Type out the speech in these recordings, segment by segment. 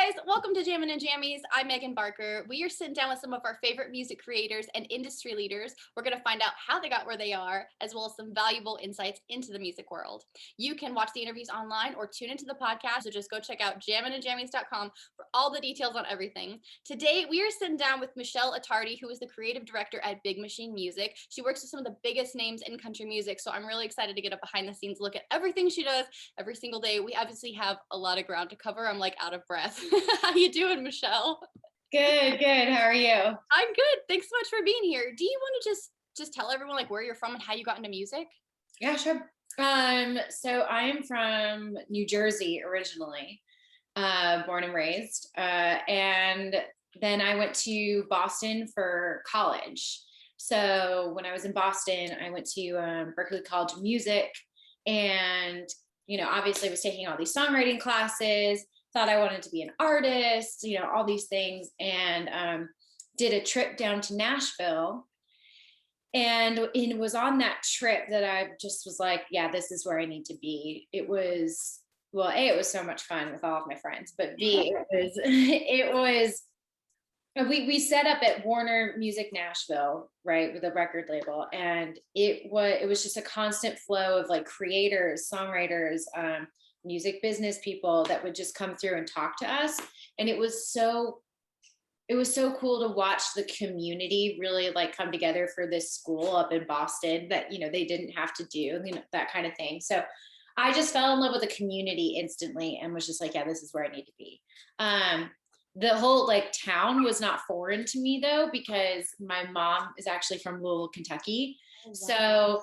guys, welcome to Jammin' and Jammies. I'm Megan Barker. We are sitting down with some of our favorite music creators and industry leaders. We're going to find out how they got where they are, as well as some valuable insights into the music world. You can watch the interviews online or tune into the podcast, so just go check out jamminandjammies.com for all the details on everything. Today, we are sitting down with Michelle Attardi, who is the creative director at Big Machine Music. She works with some of the biggest names in country music, so I'm really excited to get a behind-the-scenes look at everything she does every single day. We obviously have a lot of ground to cover. I'm like out of breath. How you doing, Michelle? Good. How are you? I'm good. Thanks so much for being here. Do you want to just tell everyone like where you're from and how you got into music? Yeah, sure. So I am from New Jersey originally, born and raised. And then I went to Boston for college. So when I was in Boston, I went to Berklee College of Music and, obviously was taking all these songwriting classes, thought I wanted to be an artist, all these things, and did a trip down to Nashville. And it was on that trip that I just was like, yeah, this is where I need to be. It was, well, A, it was so much fun with all of my friends, but B, we set up at Warner Music Nashville, right, with a record label. And it was just a constant flow of like creators, songwriters, music business people that would just come through and talk to us. And it was so cool to watch the community really like come together for this school up in Boston that, they didn't have to do, that kind of thing. So I just fell in love with the community instantly and was just like, yeah, this is where I need to be. The whole like town was not foreign to me though, because my mom is actually from Louisville, Kentucky. Oh, wow. So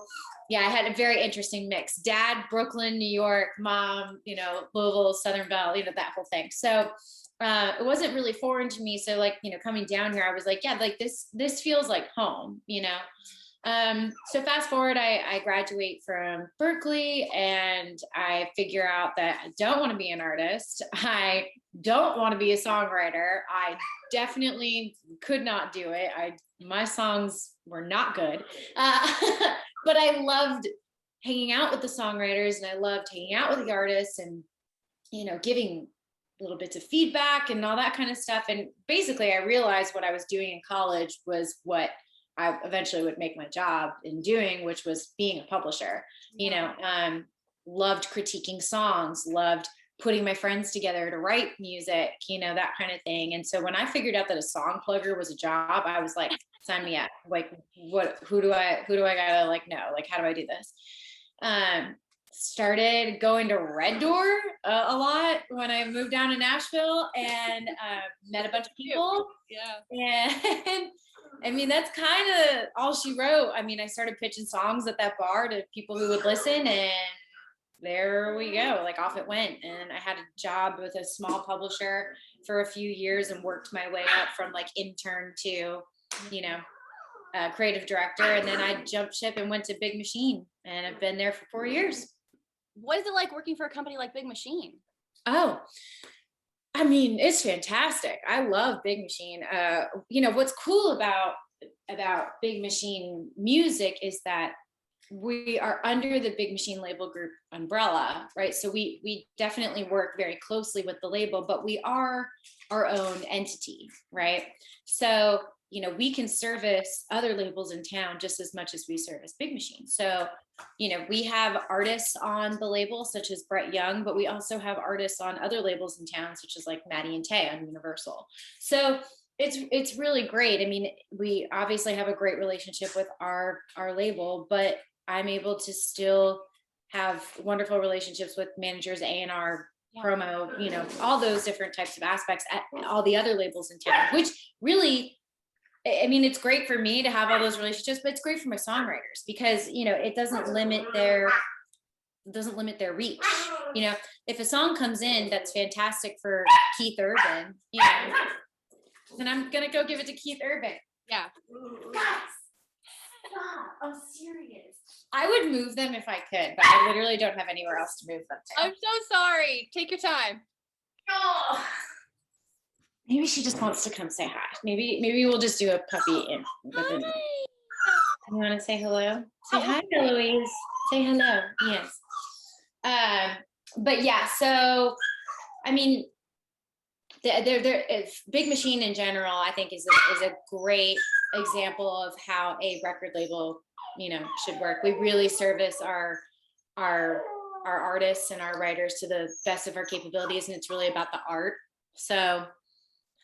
yeah, I had a very interesting mix. Dad, Brooklyn, New York, mom, Louisville, Southern Belle, that whole thing. So it wasn't really foreign to me. So like, coming down here, I was like, yeah, like this feels like home, So fast forward, I graduate from Berklee and I figure out that I don't want to be an artist. I don't want to be a songwriter. I definitely could not do it. My songs were not good. But I loved hanging out with the songwriters and I loved hanging out with the artists and, giving little bits of feedback and all that kind of stuff. And basically I realized what I was doing in college was what I eventually would make my job in doing, which was being a publisher. Loved critiquing songs, loved putting my friends together to write music, that kind of thing. And so when I figured out that a song plugger was a job, I was like, sign me up. Like, who do I gotta like know? Like, how do I do this? Started going to Red Door a lot when I moved down to Nashville and met a bunch of people. Yeah. And I mean, that's kind of all she wrote. I mean, I started pitching songs at that bar to people who would listen and there we go, like off it went. And I had a job with a small publisher for a few years and worked my way up from like intern to, creative director. And then I jumped ship and went to Big Machine and I've been there for 4 years. What is it like working for a company like Big Machine? Oh, I mean, it's fantastic. I love Big Machine. What's cool about Big Machine Music is that we are under the Big Machine label group umbrella, right? So we definitely work very closely with the label, but we are our own entity, right? So, we can service other labels in town just as much as we service Big Machine. So, we have artists on the label such as Brett Young, but we also have artists on other labels in town, such as like Maddie and Tay on Universal. So it's really great. I mean, we obviously have a great relationship with our label, but I'm able to still have wonderful relationships with managers, A&R, promo, all those different types of aspects at all the other labels in town, which really, I mean, it's great for me to have all those relationships, but it's great for my songwriters because, it doesn't limit their reach. If a song comes in that's fantastic for Keith Urban, then I'm going to go give it to Keith Urban. Yeah. Stop. I'm serious. I would move them if I could, but I literally don't have anywhere else to move them to. I'm so sorry. Take your time. Oh. Maybe she just wants to come say hi. Maybe we'll just do a puppy in. Hi. You want to say hello? Say hi, Eloise. Say hello. Yes. But yeah, so I mean, Big Machine in general, I think is a great example of how a record label, should work. We really service our our artists and our writers to the best of our capabilities, and it's really about the art. So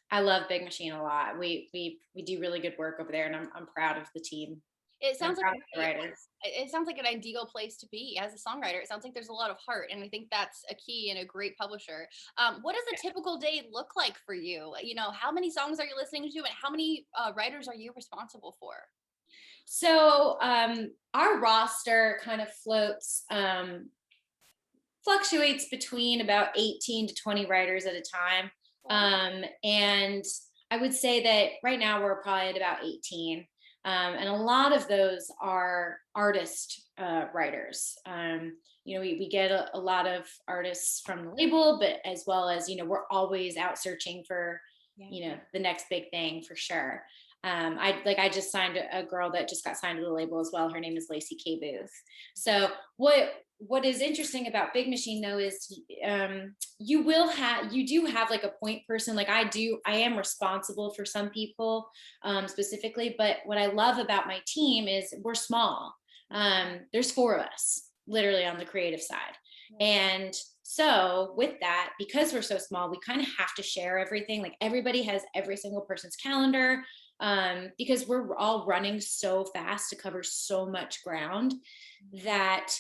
I love Big Machine a lot. We do really good work over there, and I'm proud of the team. It And I'm sounds like proud of the writers. it sounds like an ideal place to be as a songwriter. It sounds like there's a lot of heart, and I think that's a key in a great publisher. What does a typical day look like for you? How many songs are you listening to, and how many writers are you responsible for? So our roster kind of fluctuates between about 18 to 20 writers at a time. And I would say that right now we're probably at about 18. And a lot of those are artist writers. We get a lot of artists from the label, but as well as, we're always out searching for, the next big thing for sure. I just signed a girl that just got signed to the label as well. Her name is Lacey K. Booth. So what is interesting about Big Machine though is you do have like a point person. Like I am responsible for some people specifically, but what I love about my team is we're small. There's 4 of us literally on the creative side. And so with that, because we're so small, we kind of have to share everything. Like everybody has every single person's calendar because we're all running so fast to cover so much ground that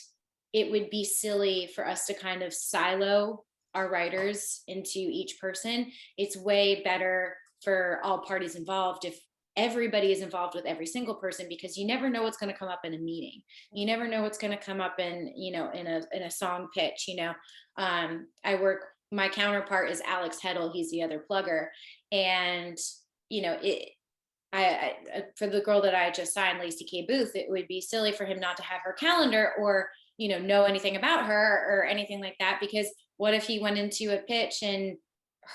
it would be silly for us to kind of silo our writers into each person. It's way better for all parties involved if everybody is involved with every single person, because you never know what's going to come up in a meeting. You never know what's going to come up in a song pitch. My counterpart is Alex Heddle. He's the other plugger. And, for the girl that I just signed, Lacey K. Booth, it would be silly for him not to have her calendar or, know anything about her or anything like that, because what if he went into a pitch and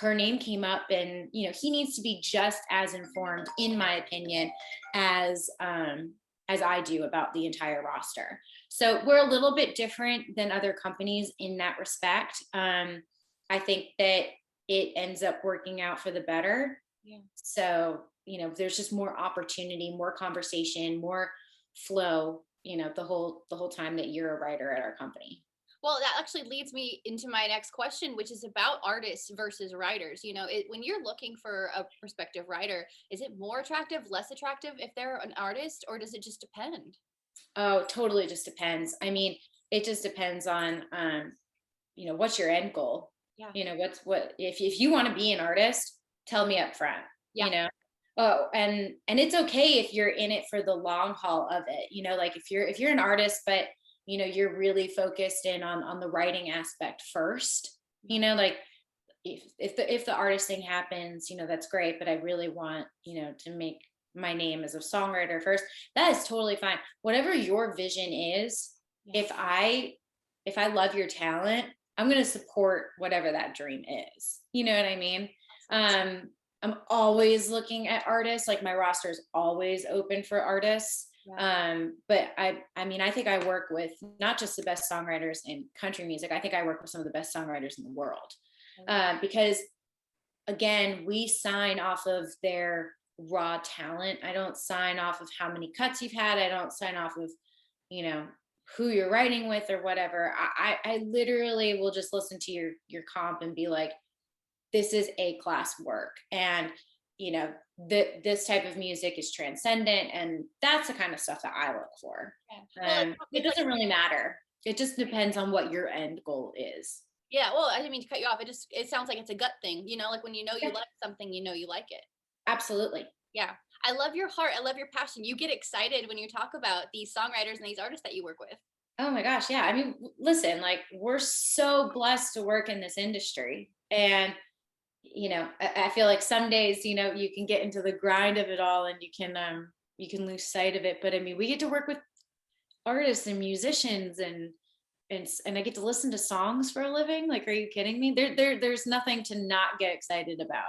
her name came up, and, he needs to be just as informed, in my opinion, as I do about the entire roster. So we're a little bit different than other companies in that respect. I think that it ends up working out for the better. Yeah. So, there's just more opportunity, more conversation, more flow, the whole time that you're a writer at our company. Well, that actually leads me into my next question, which is about artists versus writers. When you're looking for a prospective writer, is it more attractive, less attractive if they're an artist, or does it just depend? Oh, totally just depends. I mean, it just depends on, what's your end goal? Yeah. If you want to be an artist, tell me up front. Yeah. Oh, and it's okay if you're in it for the long haul of it. Like if you're an artist, but you're really focused in on the writing aspect first, like if the artist thing happens, that's great, but I really want, to make my name as a songwriter first. That is totally fine. Whatever your vision is, if I love your talent, I'm going to support whatever that dream is. You know what I mean? I'm always looking at artists. Like my roster is always open for artists. But I think I work with not just the best songwriters in country music. I think I work with some of the best songwriters in the world. Because again, we sign off of their raw talent. I don't sign off of how many cuts you've had. I don't sign off of, who you're writing with or whatever. I literally will just listen to your comp and be like, this is A-class work. And, this type of music is transcendent. And that's the kind of stuff that I look for. Well, it doesn't really matter. It just depends on what your end goal is. Yeah, well, I didn't mean to cut you off. It sounds like it's a gut thing, like when you like something, you like it. Absolutely. Yeah. I love your heart. I love your passion. You get excited when you talk about these songwriters and these artists that you work with. Oh my gosh. Yeah. I mean, listen, like we're so blessed to work in this industry. And, I feel like some days, you can get into the grind of it all and you can lose sight of it. But I mean, we get to work with artists and musicians and I get to listen to songs for a living. Like, are you kidding me? There's nothing to not get excited about,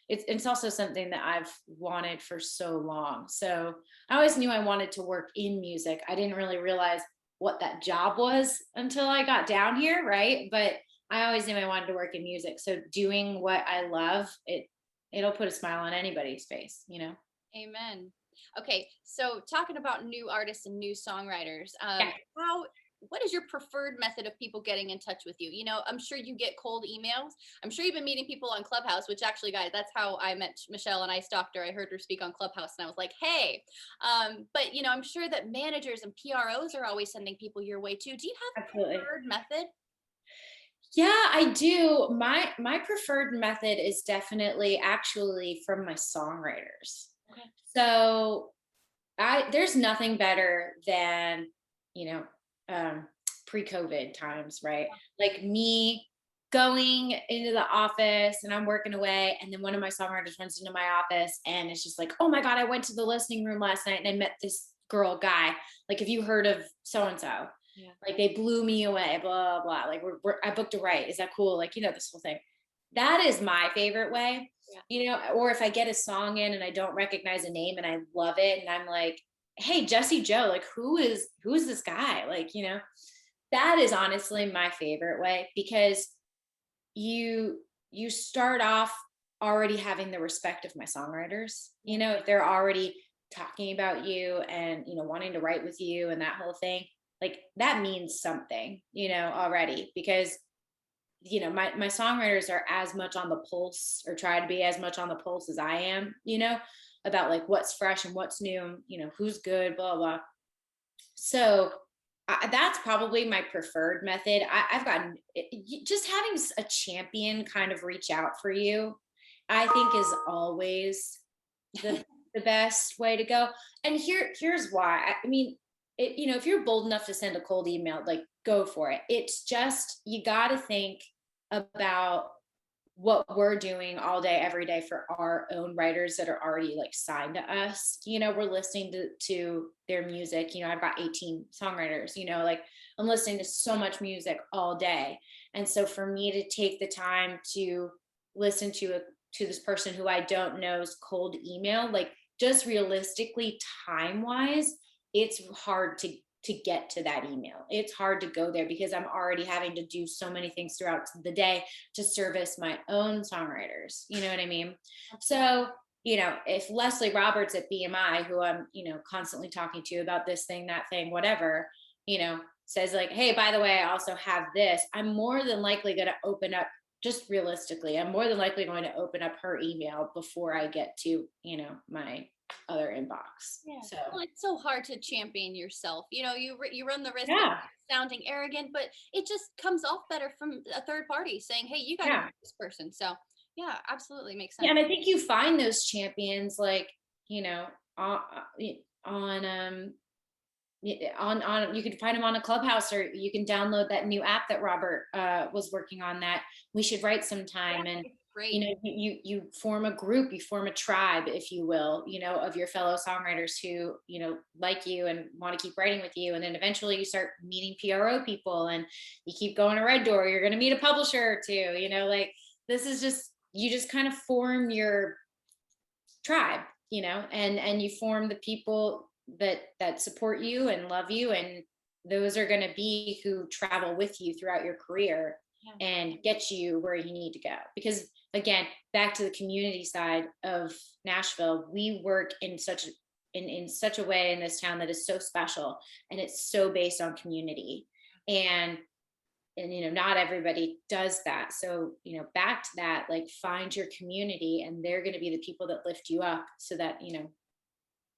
It's also something that I've wanted for so long. So I always knew I wanted to work in music. I didn't really realize what that job was until I got down here, right? But I always knew I wanted to work in music. So doing what I love, it'll put a smile on anybody's face, you know? Amen. Okay, so talking about new artists and new songwriters, Yeah, how what is your preferred method of people getting in touch with you? You know, I'm sure you get cold emails. I'm sure you've been meeting people on Clubhouse, which actually, guys, that's how I met Michelle and I stalked her. I heard her speak on Clubhouse and I was like, hey. But you know, I'm sure that managers and PROs are always sending people your way too. Do you have a absolutely. preferred method? Yeah, I do. My preferred method is definitely actually from my songwriters. Okay. So I there's nothing better than, you know, um, pre-COVID times, right? Like me going into the office and I'm working away, and then one of my songwriters runs into my office and it's just like, oh my God, I went to the listening room last night and I met this girl guy. Like, have you heard of so and so? Yeah. Like they blew me away, blah, blah. Like I booked a right. Is that cool? Like, this whole thing. That is my favorite way, Yeah. or if I get a song in and I don't recognize a name and I love it and I'm like, hey, Jesse Joe, like who is this guy? Like, that is honestly my favorite way, because you you start off already having the respect of my songwriters. If they're already talking about you and wanting to write with you and that whole thing, like that means something, already, because my songwriters are as much on the pulse, or try to be as much on the pulse as I am, about like what's fresh and what's new, who's good, blah blah. So that's probably my preferred method. I've gotten just having a champion kind of reach out for you, I think is always the best way to go. And here's why. I mean, if you're bold enough to send a cold email, like go for it. It's just, you got to think about what we're doing all day every day for our own writers that are already like signed to us. We're listening to their music. I've got 18 songwriters, like I'm listening to so much music all day. And so for me to take the time to listen to this person who I don't know's cold email, like just realistically, time wise, it's hard to get to that email. It's hard to go there because I'm already having to do so many things throughout the day to service my own songwriters. You know what I mean? So, if Leslie Roberts at BMI, who I'm, constantly talking to about this thing, that thing, whatever, says like, hey, by the way, I also have this, I'm more than likely going to open up, just realistically, I'm more than likely going to open up her email before I get to, my other inbox. Yeah. So, Well, it's so hard to champion yourself. You run the risk of yeah, sounding arrogant, but it just comes off better from a third party saying, "Hey, you got to yeah. meet this person." So, yeah, absolutely makes Yeah, sense. and I think you find those champions, like, on on you can find them on a Clubhouse, or you can download that new app that Robert was working on, that we should write Yeah, sometime. And it's great. you form a group, you form a tribe, if you will, of your fellow songwriters who like you and want to keep writing with you. And then eventually you start meeting PRO people, and you keep going to Red Door, you're going to meet a publisher or two. Like, this is just, you just kind of form your tribe, and you form the people that support you and love you, and those are going to be who travel with you throughout your career Yeah. and get you where you need to go. Because again, back to the community side of Nashville, we work in such a way in this town that is so special, and it's so based on community. And not everybody does that. So back to that, like, find your community, and they're going to be the people that lift you up, so that Yeah.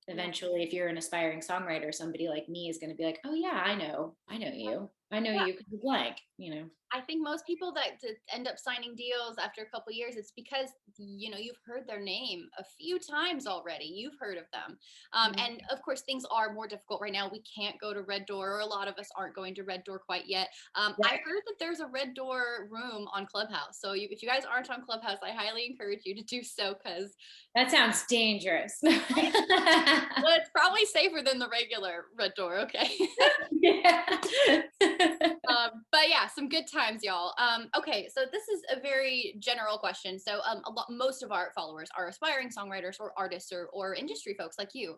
eventually, if you're an aspiring songwriter, somebody like me is going to be like, oh yeah, I know you, Yeah. because you're blank. I think most people that end up signing deals after a couple years, it's because you've heard their name a few times already. You've heard of them, Mhm. and of course things are more difficult right now. We can't go to Red Door, or a lot of us aren't going to Red Door quite yet. I Right. heard that there's a Red Door room on Clubhouse, so if you guys aren't on Clubhouse, I highly encourage you to do so, because That sounds dangerous. well, it's probably safer than the regular Red Door. Okay. Yeah. But yeah, some good times, y'all. Okay, so this is a very general question. So most of our followers are aspiring songwriters or artists, or industry folks like you.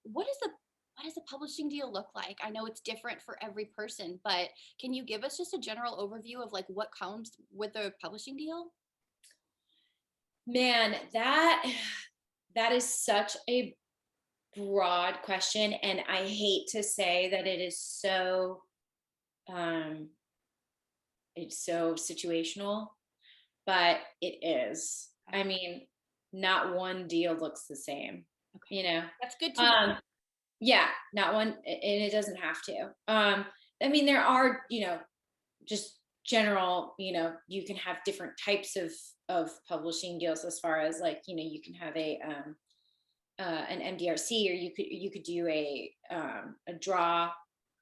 What is the what does a publishing deal look like? I know it's different for every person, but can you give us just a general overview of like what comes with a publishing deal? Man, that is such a broad question, and I hate to say that it is so um it's so situational, but it is. Okay. I mean, not one deal looks the same, Okay. you know. That's good to know. Um yeah, not one, and it doesn't have to. I mean, there are, just general, you can have different types of publishing deals, as far as like, you can have an MDRC, or you could do a draw.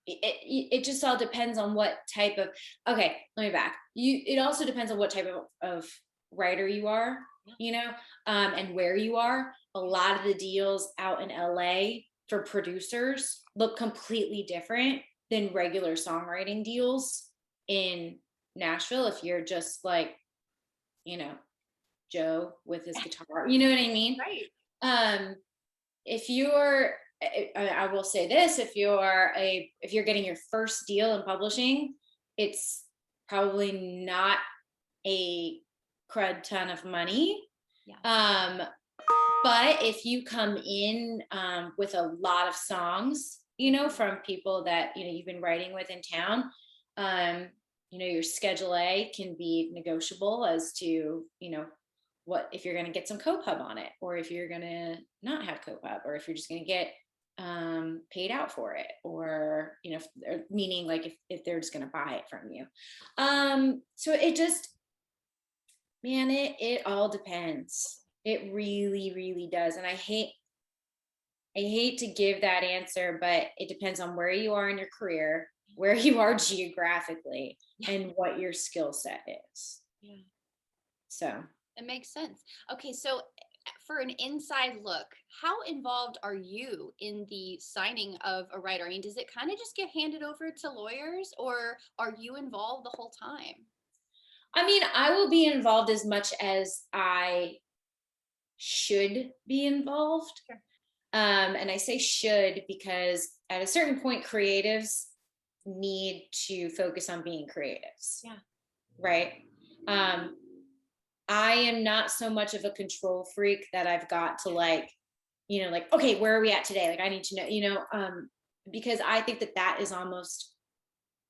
It just all depends on what type of, okay, let me back. It also depends on what type of writer you are, Yeah. and where you are. A lot of the deals out in LA for producers look completely different than regular songwriting deals in Nashville. If you're just like, you know, Joe with his guitar, you know what I mean? Right. Um, if you're, I will say this, if you're getting your first deal in publishing, it's probably not a crud ton of money. Yeah. But if you come in with a lot of songs, from people that you've been writing with in town, your Schedule A can be negotiable as to what, if you're going to get some co-pub on it, or if you're going to not have co-pub, or if you're just going to get paid out for it, or meaning like if they're just going to buy it from you. So it just, man, it all depends. It really, really does. And I hate to give that answer, but it depends on where you are in your career, where you are geographically, Yeah. and what your skill set is. Yeah. So, It makes sense. Okay, so for an inside look, how involved are you in the signing of a writer? I mean, does it kind of just get handed over to lawyers, or are you involved the whole time? I mean, I will be involved as much as I should be involved. Sure. And I say should because at a certain point, creatives need to focus on being creatives. Yeah. Right. Um, I am not so much of a control freak that I've got to like, okay, where are we at today? Like, I need to know, because I think that is almost,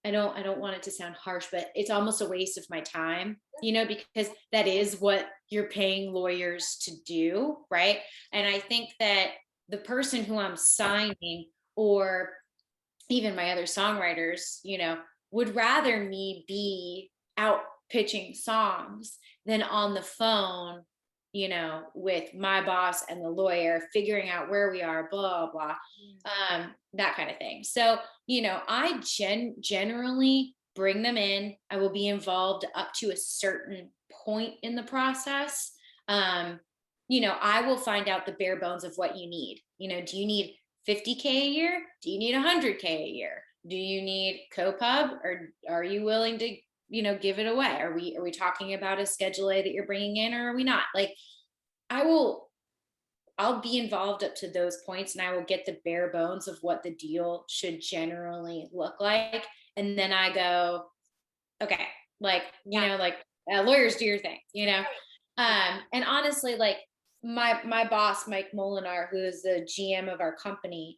I don't want it to sound harsh, but it's almost a waste of my time, because that is what you're paying lawyers to do. Right. And I think that the person who I'm signing, or even my other songwriters, would rather me be out pitching songs than on the phone, with my boss and the lawyer, figuring out where we are, blah, blah, that kind of thing. So, I generally bring them in. I will be involved up to a certain point in the process. I will find out the bare bones of what you need. Do you need 50K a year? Do you need 100K a year? Do you need co-pub, or are you willing to, give it away? Are we talking about a Schedule A that you're bringing in, or are we not? Like, I'll be involved up to those points, and I will get the bare bones of what the deal should generally look like. And then I go, okay, like, lawyers, do your thing, and honestly, like, my boss, Mike Molinar, who is the GM of our company,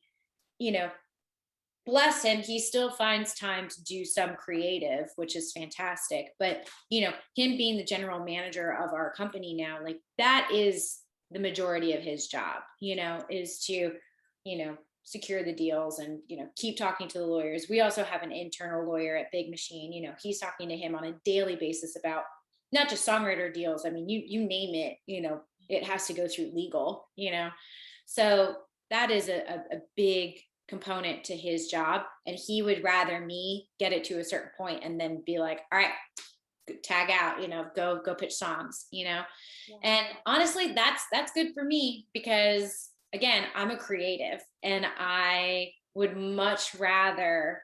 bless him, he still finds time to do some creative, which is fantastic. But, him being the general manager of our company now, like, that is the majority of his job, is to, secure the deals and, keep talking to the lawyers. We also have an internal lawyer at Big Machine, he's talking to him on a daily basis about not just songwriter deals. I mean, you name it, it has to go through legal, so that is a big component to his job. And he would rather me get it to a certain point and then be like, all right, tag out, go pitch songs, Yeah. and honestly, that's good for me, because again, I'm a creative, and I would much rather,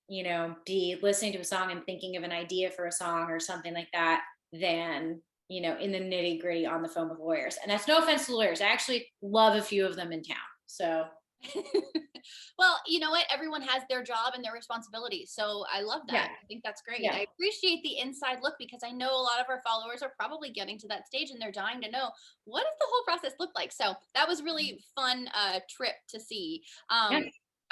be listening to a song and thinking of an idea for a song or something like that, than in the nitty gritty on the phone with lawyers. And that's no offense to lawyers. I actually love a few of them in town. So Well, you know what? Everyone has their job and their responsibilities. So I love that. Yeah. I think that's great. Yeah. I appreciate the inside look because I know a lot of our followers are probably getting to that stage and they're dying to know what does the whole process look like. So that was really fun trip to see. Yeah.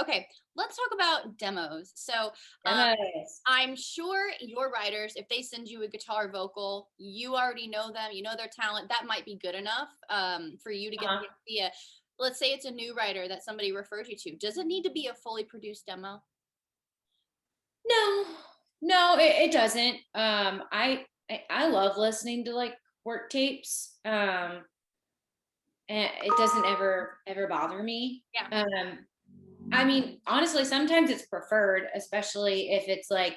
Okay, let's talk about demos. So Demos. I'm sure your writers, if they send you a guitar vocal, you already know them, you know their talent. That might be good enough for you to get Uh-huh. the idea. Let's say it's a new writer that somebody referred you to. Does it need to be a fully produced demo? No, no, it doesn't. I love listening to like work tapes. And it doesn't ever bother me. Yeah. I mean, honestly, sometimes it's preferred, especially if it's like,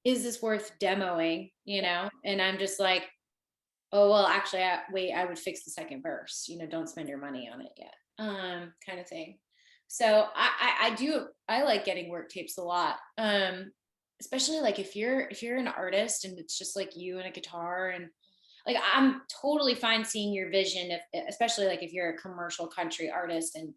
is this worth demoing? You know, and I'm just like, oh well, actually, wait, I would fix the second verse. You know, don't spend your money on it yet, kind of thing. So I like getting work tapes a lot. Especially like if you're an artist and it's just like you and a guitar and like I'm totally fine seeing your vision if especially like if you're a commercial country artist and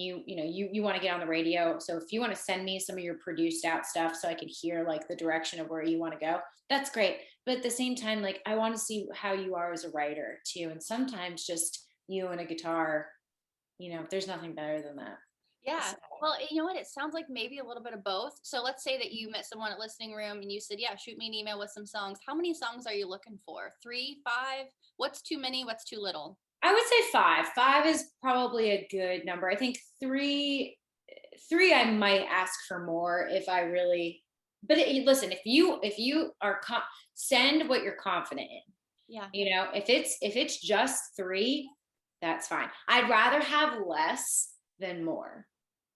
you want to get on the radio. So if you want to send me some of your produced out stuff so I can hear like the direction of where you want to go, that's great. But at the same time, like I want to see how you are as a writer too. And sometimes just you and a guitar, there's nothing better than that. Yeah. So, Well, you know what? It sounds like maybe a little bit of both. So let's say that you met someone at listening room and you said, yeah, shoot me an email with some songs. How many songs are you looking for? Three, five? What's too many? What's too little? I would say five. Five is probably a good number. I think three I might ask for more if I really. But listen, if you are send what you're confident in. Yeah. If it's just three, that's fine. I'd rather have less than more.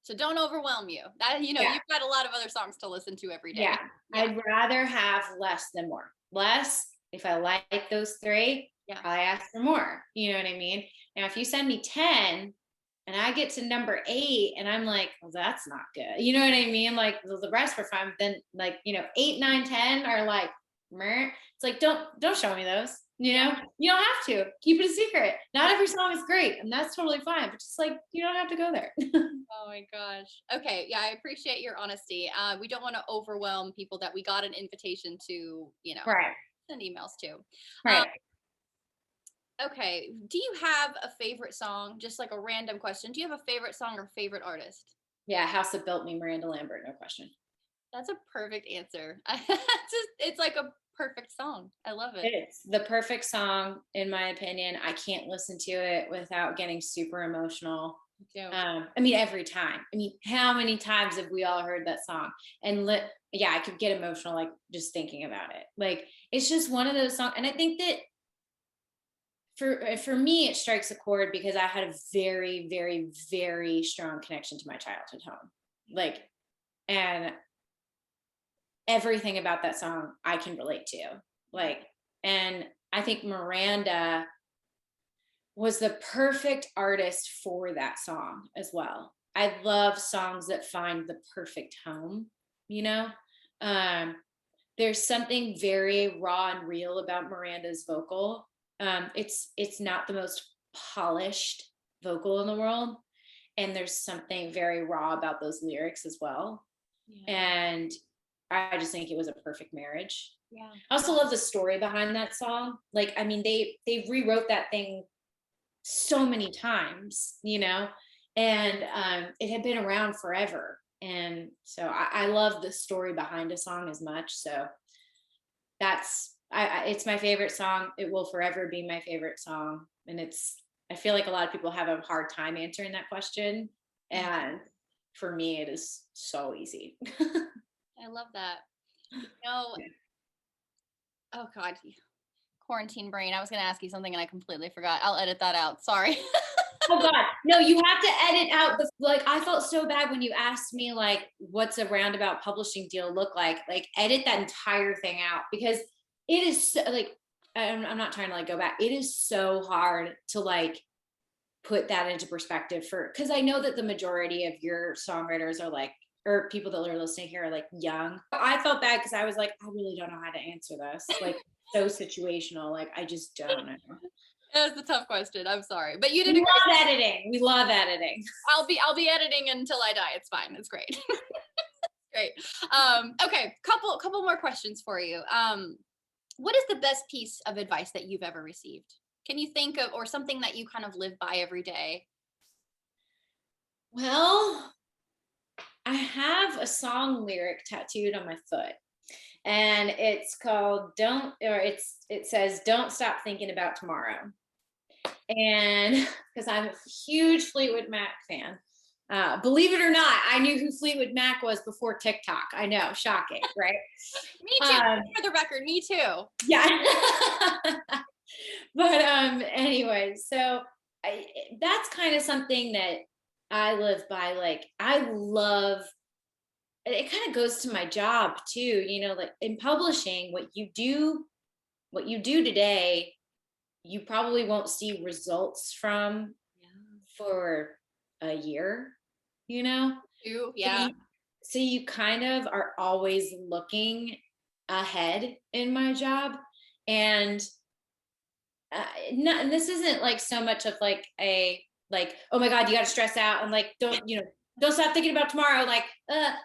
So don't overwhelm you. That Yeah, you've got a lot of other songs to listen to every yeah. day. Yeah. I'd rather have less than more. Less, if I like those three, Yeah. I ask for more. You know what I mean? Now, if you send me 10 and I get to number 8 and I'm like, well, that's not good. You know what I mean? Like the rest were fine. But then like, 8, 9, 10 are like, meh. It's like, don't show me those. You don't have to keep it a secret. Not every song is great, and that's totally fine. But just like you don't have to go there. Oh my gosh. Okay. Yeah, I appreciate your honesty. We don't want to overwhelm people that we got an invitation to, Right, send emails to. Um, right. okay. Do you have a favorite song? Just like a random question. Do you have a favorite song or favorite artist? Yeah, House That Built Me, Miranda Lambert, no question. That's a perfect answer. It's like a perfect song. I love it. It's the perfect song, in my opinion. I can't listen to it without getting super emotional. Me too. I mean, every time. I mean, how many times have we all heard that song? And yeah, I could get emotional like just thinking about it. Like it's just one of those songs. And I think that for me, it strikes a chord because I had a very, very, very strong connection to my childhood home. Like, and everything about that song I can relate to. Like, and I think Miranda was the perfect artist for that song as well. I love songs that find the perfect home, you know? Um, there's something very raw and real about Miranda's vocal. It's not the most polished vocal in the world. And there's something very raw about those lyrics as well. Yeah. And I just think it was a perfect marriage. Yeah. I also love the story behind that song. Like, I mean, they rewrote that thing so many times, and it had been around forever. And so I love the story behind a song as much. So it's my favorite song. It will forever be my favorite song. And I feel like a lot of people have a hard time answering that question. And for me, it is so easy. I love that. No. Oh God. Quarantine brain. I was going to ask you something and I completely forgot. I'll edit that out. Sorry. Oh God, no, you have to edit out like, I felt so bad when you asked me like, what's a roundabout publishing deal look like edit that entire thing out because it is so, like, I'm not trying to like go back. It is so hard to like put that into perspective because I know that the majority of your songwriters are like, or people that are listening here are like young. I felt bad because I was like, I really don't know how to answer this. Like so situational. Like I just don't know. That was a tough question. I'm sorry, but you We did a great. love editing. We love editing. I'll be editing until I die. It's fine. It's great. Great. Okay, couple more questions for you. What is the best piece of advice that you've ever received? Can you think of, or something that you kind of live by every day? Well, I have a song lyric tattooed on my foot, and it's called "Don't," or it says "Don't stop thinking about tomorrow." And because I'm a huge Fleetwood Mac fan, believe it or not, I knew who Fleetwood Mac was before TikTok. I know, shocking, right? Me too. For the record, me too. Yeah. But anyway, so that's kind of something that I live by. Like, I love it. Kind of goes to my job too, like in publishing. What you do today, you probably won't see results from Yeah. for a year, you know You, so yeah. you kind of are always looking ahead in my job. And and this isn't like so much of like a like, oh my god, you got to stress out and like don't stop thinking about tomorrow. Like,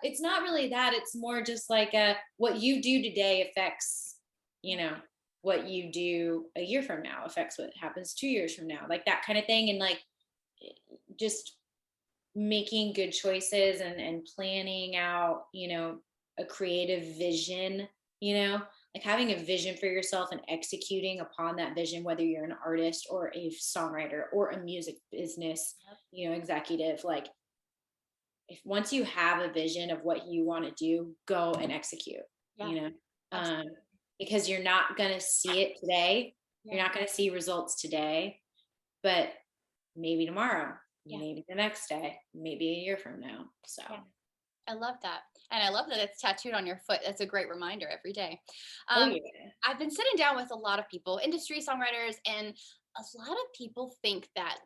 it's not really that. It's more just like what you do today affects, you know what you do a year from now affects what happens 2 years from now, like that kind of thing. And like, just making good choices and planning out, a creative vision, like having a vision for yourself and executing upon that vision, whether you're an artist or a songwriter or a music business, executive. Like, if once you have a vision of what you want to do, go and execute, Yeah. you know, um, Absolutely. because you're not going to see it today. You're Yeah. not going to see results today, but maybe tomorrow, Yeah. maybe the next day, maybe a year from now. So, Yeah. I love that. And I love that it's tattooed on your foot. That's a great reminder every day. oh Um, yeah. I've been sitting down with a lot of people, industry songwriters, and a lot of people think that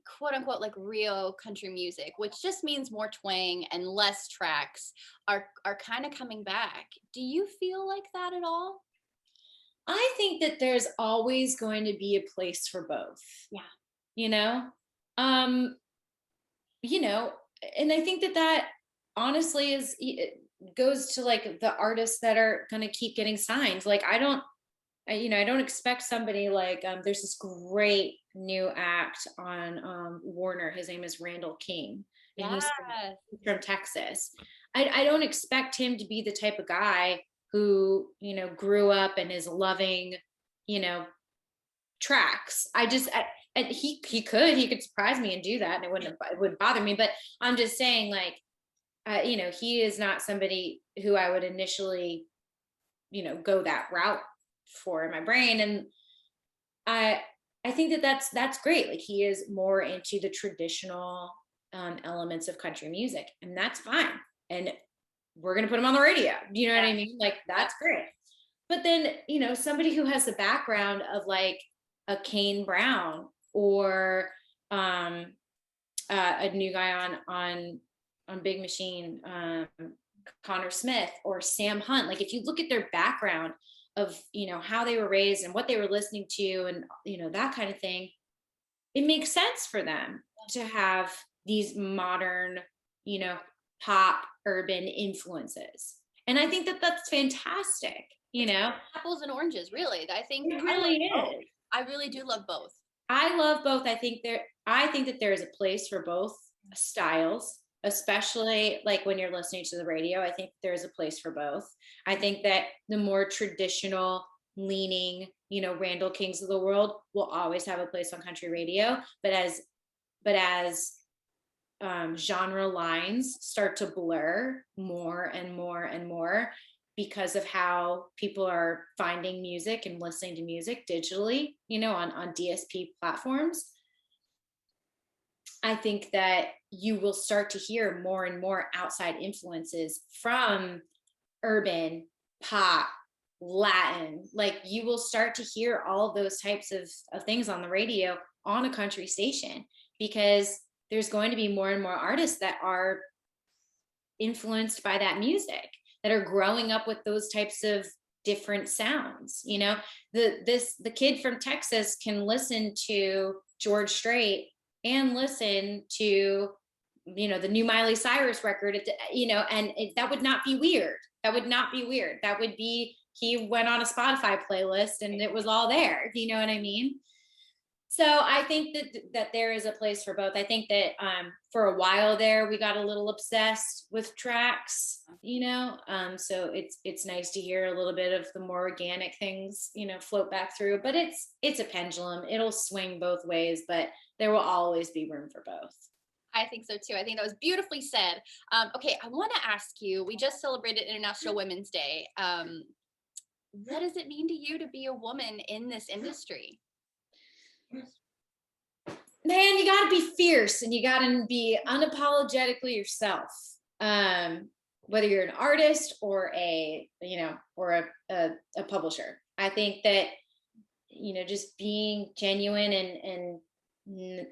quote unquote like real country music, which just means more twang and less tracks, are kind of coming back. Do you feel like that at all? I think that there's always going to be a place for both, Yeah. you know? Um, you know, and I think that honestly it goes to like the artists that are going to keep getting signed. Like, I don't expect somebody like, there's this great new act on Warner. His name is Randall King, and Yes. he's from Texas. I don't expect him to be the type of guy who, grew up and is loving, you know, tracks. And he could surprise me and do that, and it wouldn't bother me. But I'm just saying, like, he is not somebody who I would initially, go that route for in my brain. And I I think that that's great. Like, he is more into the traditional elements of country music, and that's fine. And we're gonna put him on the radio. You know what Yeah. I mean? Like, that's great. But then, somebody who has the background of like a Kane Brown, or um, a new guy on Big Machine, Connor Smith or Sam Hunt. Like, if you look at their background of, how they were raised and what they were listening to, and that kind of thing, it makes sense for them to have these modern, you know, pop urban influences. And I think that that's fantastic. It's apples and oranges, really. I think It I love really both. is. I really do love both. I love both. I think that there is a place for both styles, especially like when you're listening to the radio. I think there's a place for both. I think that the more traditional leaning, Randall Kings of the world will always have a place on country radio. But as genre lines start to blur more and more and more, because of how people are finding music and listening to music digitally, on DSP platforms, I think that you will start to hear more and more outside influences from urban, pop, Latin. Like, you will start to hear all those types of things on the radio on a country station, because there's going to be more and more artists that are influenced by that music, that are growing up with those types of different sounds. The kid from Texas can listen to George Strait and listen to, the new Miley Cyrus record, and that would not be weird. That would not be weird. That would be, he went on a Spotify playlist and it was all there. Do you know what I mean? So I think that there is a place for both. I think that for a while there, we got a little obsessed with tracks, so it's nice to hear a little bit of the more organic things, float back through, but it's a pendulum. It'll swing both ways, but there will always be room for both. I think so too. I think that was beautifully said. Okay, I want to ask you, we just celebrated International Women's Day. What does it mean to you to be a woman in this industry? Man, you got to be fierce and you got to be unapologetically yourself. Whether you're an artist or a publisher. I think that, just being genuine and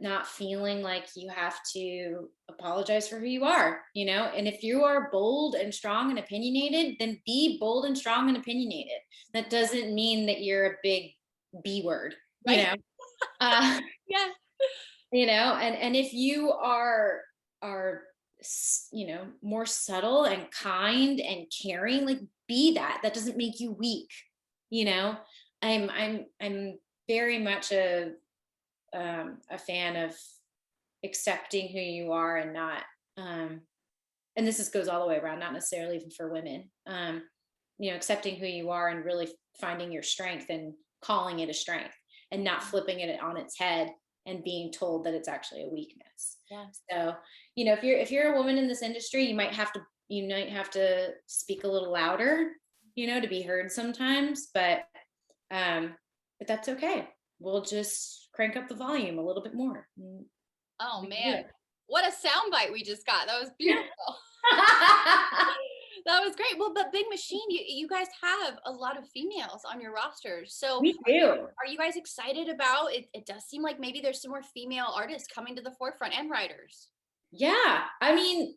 not feeling like you have to apologize for who you are, and if you are bold and strong and opinionated, then be bold and strong and opinionated. That doesn't mean that you're a big B word, right. Yeah. And if you are more subtle and kind and caring, like, be that. That doesn't make you weak. I'm very much a fan of accepting who you are and not, and this goes all the way around, not necessarily even for women, accepting who you are and really finding your strength and calling it a strength and not flipping it on its head and being told that it's actually a weakness. Yeah. So, if you're a woman in this industry, you might have to speak a little louder, to be heard sometimes, but that's okay. We'll just crank up the volume a little bit more. Oh man, what a soundbite we just got. That was beautiful. That was great. Well, but Big Machine, you guys have a lot of females on your rosters. So we do. Are you guys excited about it? It does seem like maybe there's some more female artists coming to the forefront and writers. Yeah. I mean,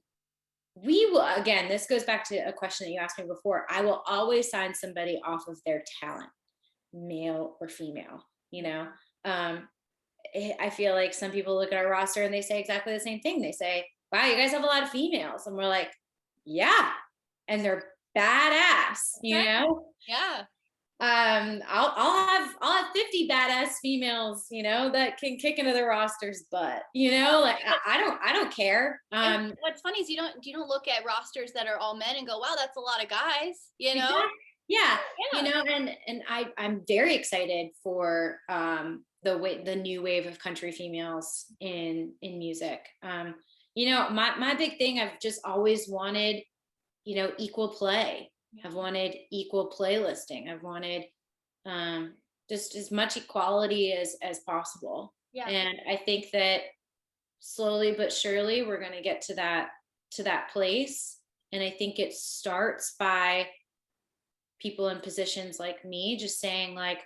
we will, again, this goes back to a question that you asked me before. I will always sign somebody off of their talent, male or female, I feel like some people look at our roster and they say exactly the same thing. They say, wow, you guys have a lot of females. And we're like, yeah. And they're badass, Yeah. I'll have 50 badass females, that can kick into the roster's butt, I don't care. What's funny is you don't look at rosters that are all men and go, wow, that's a lot of guys, Exactly. Yeah. And I'm very excited for the new wave of country females in music. My big thing, I've just always wanted, equal play. I've wanted equal playlisting. I've wanted just as much equality as possible. Yeah. And I think that slowly but surely we're going to get to that place. And I think it starts by people in positions like me just saying, like,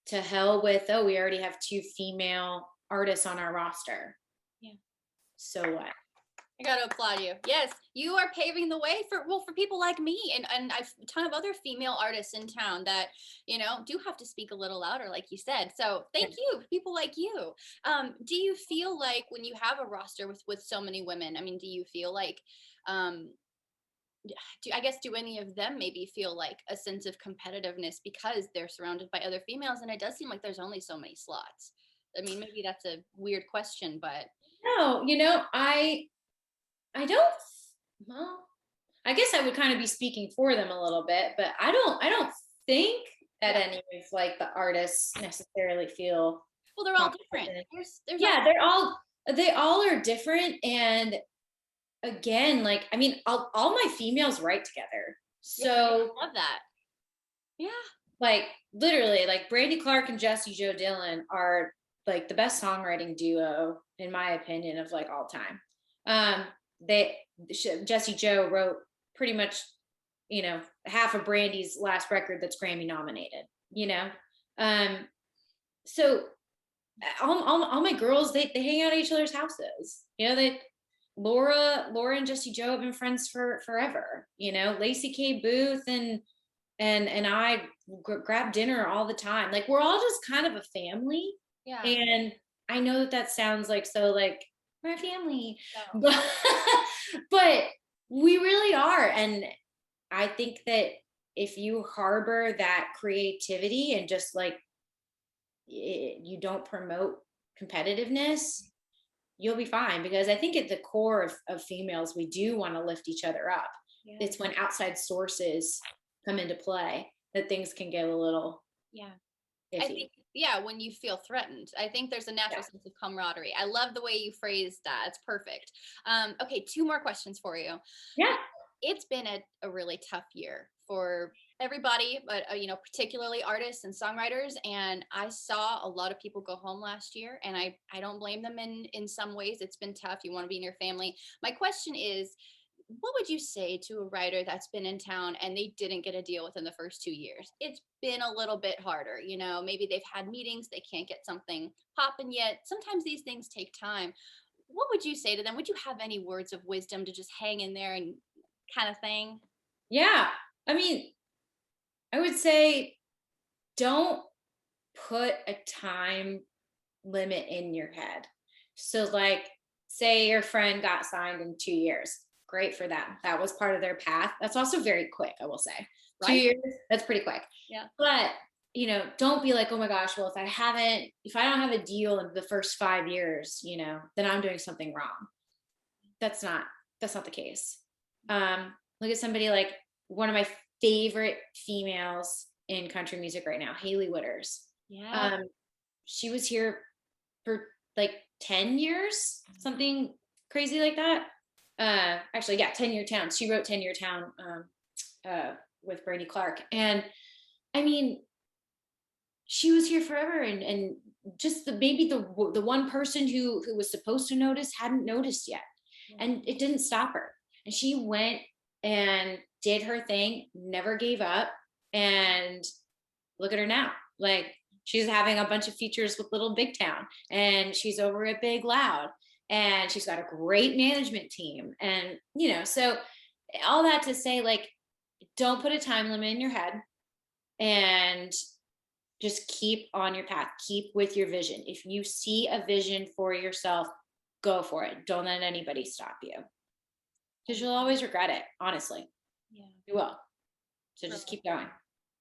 to hell with, we already have 2 female artists on our roster. Yeah. So what? I got to applaud you. Yes, you are paving the way for people like me and I've a ton of other female artists in town that, do have to speak a little louder, like you said. So thank you, people like you. Do you feel like when you have a roster with so many women, I mean, do you feel like, do any of them maybe feel like a sense of competitiveness because they're surrounded by other females? And it does seem like there's only so many slots. I mean, maybe that's a weird question, but. No, I don't, well, I guess I would kind of be speaking for them a little bit, but I don't think that any of like the artists necessarily feel. Well, they're all different. They all are different. And again, like, I mean, all my females write together. So I love that. Yeah. Like literally, like Brandy Clark and Jessie Jo Dillon are like the best songwriting duo, in my opinion, of like all time. Jessie Jo wrote pretty much, half of Brandy's last record that's Grammy nominated, so all my girls, they hang out at each other's houses, Laura and Jessie Jo have been friends for forever, Lacey K. Booth and and I grab dinner all the time. Like, we're all just kind of a family. Yeah. And I know that that sounds like, so like, we're a family, No. but but we really are. And I think that if you harbor that creativity and just like you don't promote competitiveness, you'll be fine. Because I think at the core of females, we do want to lift each other up. Yeah. It's when outside sources come into play that things can get a little Yeah. I iffy. think, yeah, when you feel threatened, I think there's a natural Yeah. sense of camaraderie. I love the way you phrased that. It's perfect. Okay, two more questions for you. Yeah. It's been a really tough year for everybody, but particularly artists and songwriters. And I saw a lot of people go home last year, and I don't blame them in some ways. It's been tough. You want to be in your family. My question is, what would you say to a writer that's been in town and they didn't get a deal within the first 2 years? It's been a little bit harder. Maybe they've had meetings, they can't get something popping yet. Sometimes these things take time. What would you say to them? Would you have any words of wisdom to just hang in there and kind of thing? Yeah. I mean, I would say don't put a time limit in your head. So, like, say your friend got signed in 2 years. Great for them. That was part of their path. That's also very quick, I will say. Two Right? years, that's pretty quick. Yeah. But, don't be like, oh my gosh, well, if I don't have a deal in the first 5 years, then I'm doing something wrong. That's not, that's not the case. Look at somebody like one of my favorite females in country music right now, Haley Witters. Yeah. She was here for like 10 years, something crazy like that. Actually, yeah, 10-Year Town. She wrote 10-Year Town with Brady Clark. And I mean, she was here forever. And just maybe the one person who was supposed to notice hadn't noticed yet. And it didn't stop her. And she went and did her thing, never gave up. And look at her now. Like, she's having a bunch of features with Little Big Town, and she's over at Big Loud, and she's got a great management team. And, so all that to say, like, don't put a time limit in your head, and just keep on your path, keep with your vision. If you see a vision for yourself, go for it. Don't let anybody stop you, because you'll always regret it. Honestly, Yeah. you will. So just keep going.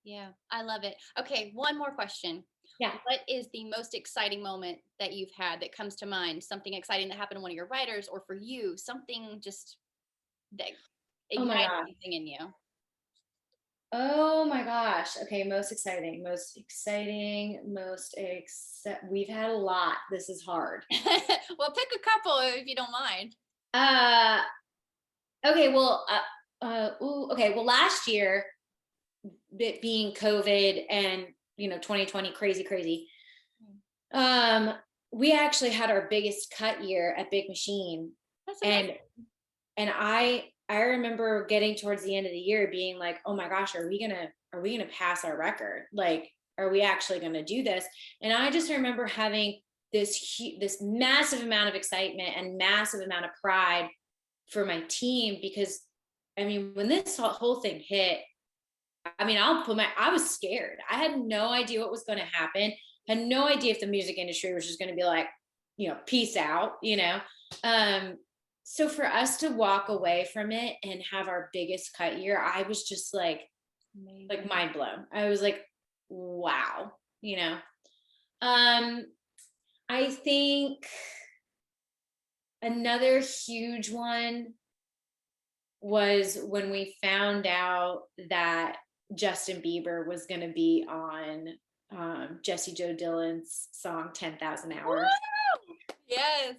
Yeah, I love it. Okay, one more question. Yeah. What is the most exciting moment that you've had that comes to mind? Something exciting that happened to one of your writers, or for you, something just that Oh my ignited God. something in you? Oh my gosh. Okay, we've had a lot. This is hard. Well, pick a couple if you don't mind. Uh okay, well okay, well, last year, it being COVID and 2020, crazy. Um we actually had our biggest cut year at Big Machine. That's and amazing. and I remember getting towards the end of the year being like, oh my gosh, are we gonna pass our record? Like, are we actually gonna do this? And I just remember having this massive amount of excitement and massive amount of pride for my team. Because I mean, when this whole thing hit, I mean, I was scared. I had no idea what was going to happen. Had no idea if the music industry was just going to be like, peace out. So for us to walk away from it and have our biggest cut year, I was just like Amazing. mind blown. I was like, wow. I think another huge one was when we found out that Justin Bieber was going to be on Jessie Joe Dillon's song 10,000 Hours. Woo! Yes.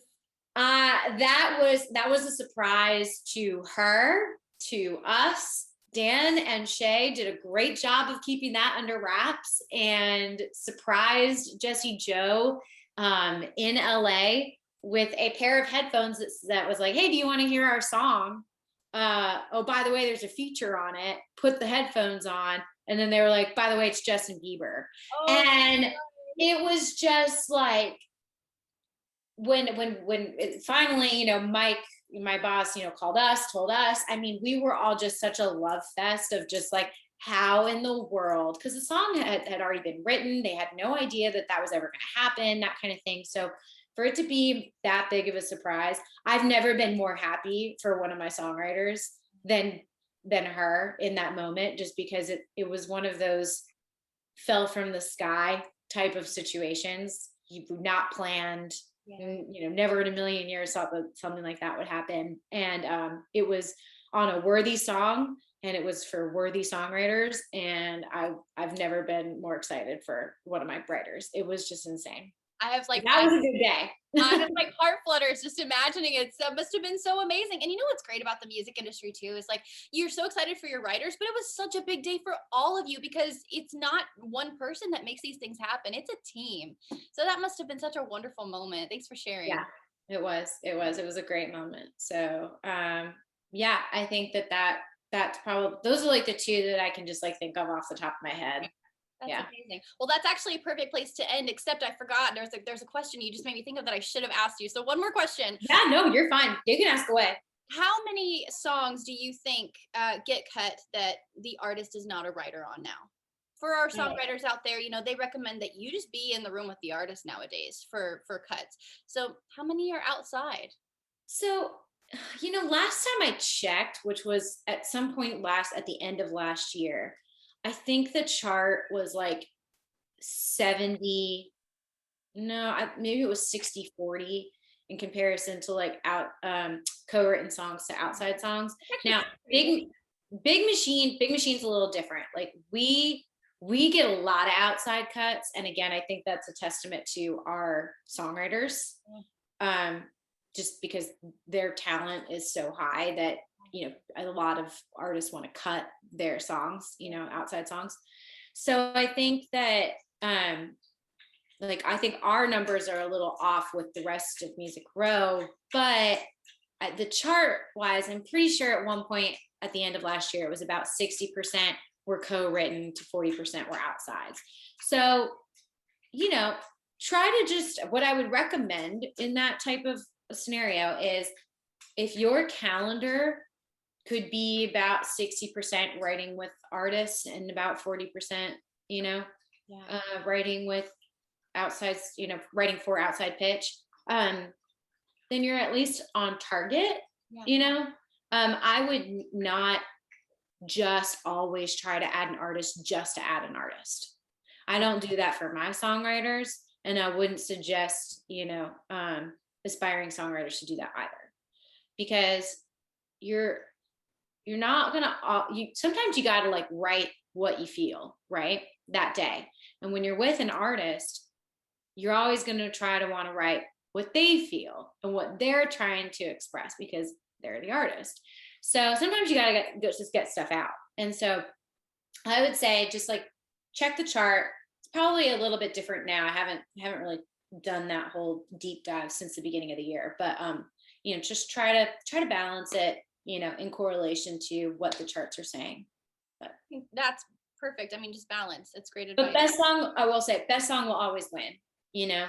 That was a surprise to her, to us. Dan and Shay did a great job of keeping that under wraps and surprised Jessie Joe in LA with a pair of headphones that was like, hey, do you want to hear our song? Oh, by the way, there's a feature on it. Put the headphones on. And then they were like, by the way, it's Justin Bieber. Oh, and it was just like, when it finally, Mike, my boss, called us, told us, I mean, we were all just such a love fest of just like how in the world, because the song had already been written, they had no idea that that was ever going to happen, that kind of thing. So for it to be that big of a surprise, I've never been more happy for one of my songwriters than her in that moment, just because it was one of those fell from the sky type of situations. You not planned, you know, never in a million years thought that something like that would happen. And it was on a worthy song, and it was for worthy songwriters. And I've never been more excited for one of my writers. It was just insane. I have like That was a good day. I have like heart flutters just imagining it. So it must have been so amazing. And you know what's great about the music industry too is like you're so excited for your writers, but it was such a big day for all of you because it's not one person that makes these things happen. It's a team. So that must have been such a wonderful moment. Thanks for sharing. Yeah, it was. It was a great moment. So yeah, I think that's probably, those are like the two that I can just like think of off the top of my head. That's amazing. Well, that's actually a perfect place to end, except I forgot there's a question you just made me think of that I should have asked you. So one more question. Yeah, no, you're fine. You can ask away. How many songs do you think get cut that the artist is not a writer on now? For our songwriters out there, you know, they recommend that you just be in the room with the artist nowadays for cuts. So how many are outside? So, you know, last time I checked, which was at some point at the end of last year, I think the chart was like 70, maybe it was 60-40 in comparison to like co-written songs to outside songs. Now, Big Machine's a little different. Like we get a lot of outside cuts. And again, I think that's a testament to our songwriters. Just because their talent is so high that, you know, a lot of artists want to cut their songs, you know, outside songs. So I think that, I think our numbers are a little off with the rest of Music Row, but the chart wise, I'm pretty sure at one point at the end of last year, it was about 60% were co-written to 40% were outsides. So, you know, try to just, what I would recommend in that type of scenario is if your calendar could be about 60% writing with artists and about 40%, you know, writing with outside, you know, writing for outside pitch, then you're at least on target, you know. I would not just always try to add an artist just to add an artist. I don't do that for my songwriters, and I wouldn't suggest, you know, aspiring songwriters to do that either, because you're not gonna, sometimes you gotta like write what you feel right that day. And when you're with an artist, you're always gonna try to want to write what they feel and what they're trying to express because they're the artist. So sometimes you gotta just get stuff out. And so I would say just like check the chart. It's probably a little bit different now. I haven't really done that whole deep dive since the beginning of the year, but you know, just try to balance it, you know, in correlation to what the charts are saying. But that's perfect. I mean, just balance. It's great advice. But best song, I will say, best song will always win, you know.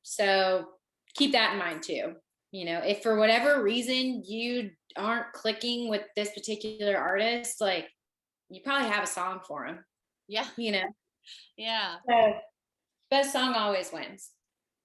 So keep that in mind too. You know, if for whatever reason you aren't clicking with this particular artist, like you probably have a song for him. Yeah. You know. Yeah. So best song always wins.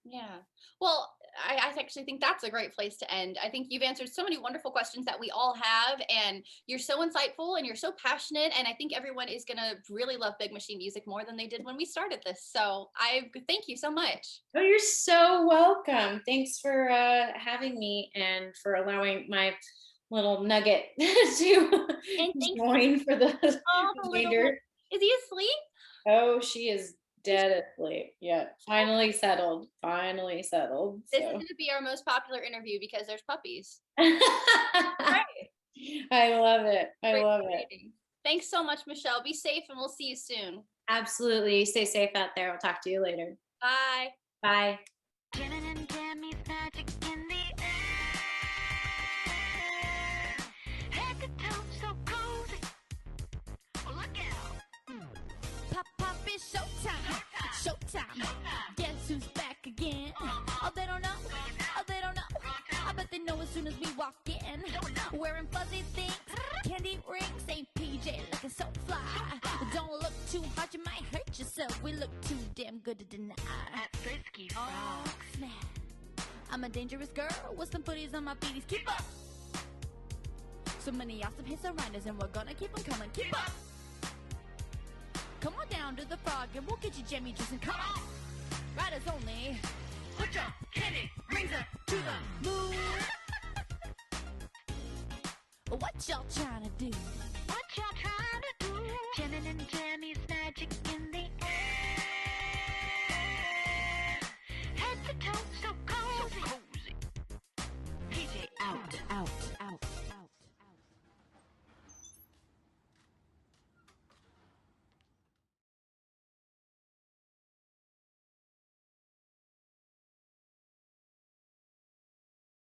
Yeah. Well, I actually think that's a great place to end. I think you've answered so many wonderful questions that we all have, and you're so insightful and you're so passionate. And I think everyone is going to really love Big Machine music more than they did when we started this. So I thank you so much. Oh, you're so welcome. Thanks for having me and for allowing my little nugget to join for the remainder. Is he asleep? Oh, she is dead asleep. Yeah, finally settled. This is going to be our most popular interview because there's puppies. Right. I love it. I love it. Thanks so much, Michelle. Be safe, and we'll see you soon. Absolutely. Stay safe out there. I'll talk to you later. Bye. Bye. Showtime, showtime. Guess who's back again? Oh, they don't know. Oh, they don't know. I bet they know as soon as we walk in. Wearing fuzzy things, candy rings, ain't PJ like a ourselves, we look too damn good to deny. At Frisky Oh, Frog. snap. I'm a dangerous girl with some footies on my feeties. Keep up! So many awesome hits around us, and we're gonna keep them coming. Keep up! Come on down to the frog, and we'll get you Jammie juice, and come on! Riders only. Put your candy rings up to the Moon. What y'all trying to do?